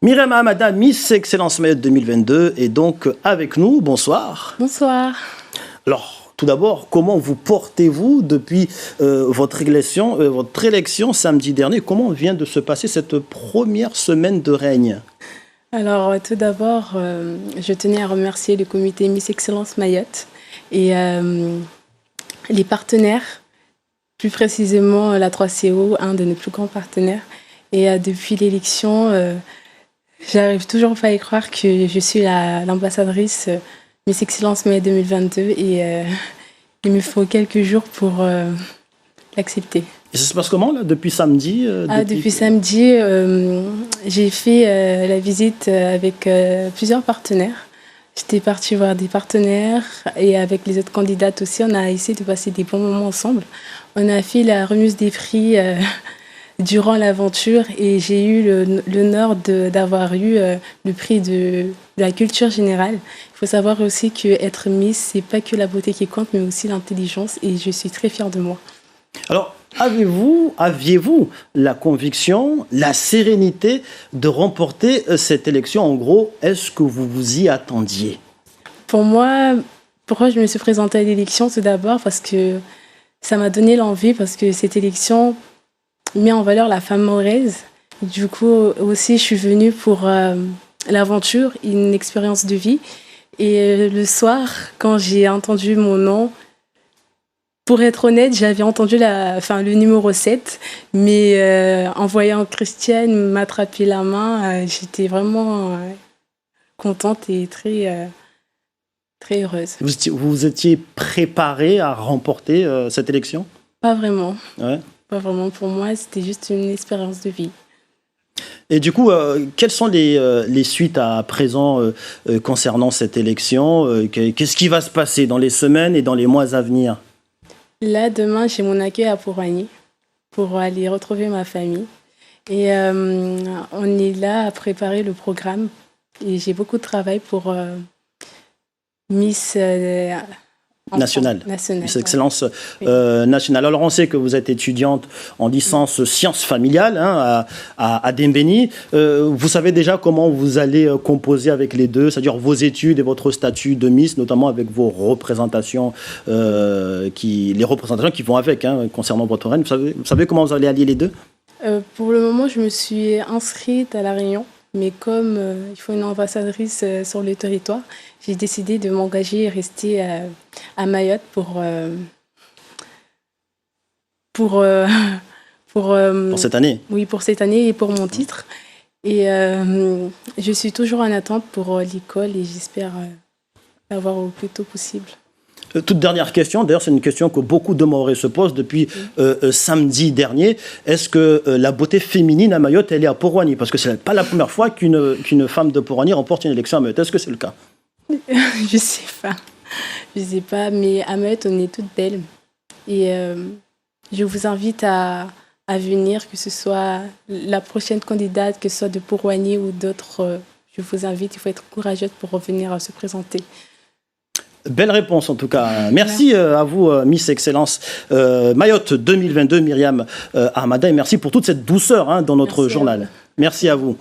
Myriam Hamada, Miss Excellence Mayotte 2022, est donc avec nous. Bonsoir. Bonsoir. Alors, tout d'abord, comment vous portez-vous depuis votre élection samedi dernier? Comment vient de se passer cette première semaine de règne? Alors, tout d'abord, je tenais à remercier le comité Miss Excellence Mayotte et les partenaires, plus précisément la 3CO, un de nos plus grands partenaires. Et depuis l'élection, j'arrive toujours pas à y croire que je suis l'ambassadrice Miss Excellence Mayotte 2022 et il me faut quelques jours pour l'accepter. Et ça se passe comment là depuis samedi Depuis samedi, j'ai fait la visite avec plusieurs partenaires. J'étais partie voir des partenaires et avec les autres candidates aussi, on a essayé de passer des bons moments ensemble. On a fait la remise des prix durant l'aventure et j'ai eu l'honneur d'avoir eu le prix de la culture générale. Il faut savoir aussi qu'être Miss, c'est pas que la beauté qui compte, mais aussi l'intelligence et je suis très fière de moi. Alors, aviez-vous la conviction, la sérénité de remporter cette élection? En gros, est-ce que vous vous y attendiez? Pour moi, pourquoi je me suis présentée à l'élection? Tout d'abord parce que ça m'a donné l'envie, parce que cette élection met en valeur la femme mahoraise. Du coup, aussi, je suis venue pour l'aventure, une expérience de vie. Et le soir, quand j'ai entendu mon nom, pour être honnête, j'avais entendu le numéro 7, mais en voyant Christiane m'attraper la main, j'étais vraiment contente et très heureuse. Vous étiez préparée à remporter cette élection? Pas vraiment. Ouais. Pas vraiment. Pour moi, c'était juste une expérience de vie. Et du coup, quelles sont les suites à présent concernant cette élection? Qu'est-ce qui va se passer dans les semaines et dans les mois à venir? Là, demain, j'ai mon accueil à Poroigny pour aller retrouver ma famille. Et on est là à préparer le programme. Et j'ai beaucoup de travail pour Miss nationale. Miss Excellence nationale. Alors, on sait que vous êtes étudiante en licence sciences familiales à Dembéni. Vous savez déjà comment vous allez composer avec les deux, c'est-à-dire vos études et votre statut de Miss, notamment avec vos représentations, les représentations qui vont avec, concernant votre règne. Vous savez comment vous allez allier les deux? Pour le moment, je me suis inscrite à La Réunion. Mais comme il faut une ambassadrice sur le territoire, j'ai décidé de m'engager et rester à Mayotte pour cette année. Oui, pour cette année et pour mon titre. Et je suis toujours en attente pour l'école et j'espère l'avoir au plus tôt possible. Toute dernière question, d'ailleurs c'est une question que beaucoup de Mahorais se posent depuis samedi dernier. Est-ce que la beauté féminine à Mayotte, elle est à Poroigny? Parce que ce n'est pas la première fois qu'une femme de Poroigny remporte une élection à Mayotte. Est-ce que c'est le cas? Je sais pas, mais à Mayotte, on est toutes belles. Et je vous invite à venir, que ce soit la prochaine candidate, que ce soit de Poroigny ou d'autres. Je vous invite, il faut être courageuse pour revenir se présenter. Belle réponse en tout cas. Merci à vous, Miss Excellence Mayotte 2022, Myriam Hamada, et merci pour toute cette douceur dans notre journal. Merci à vous.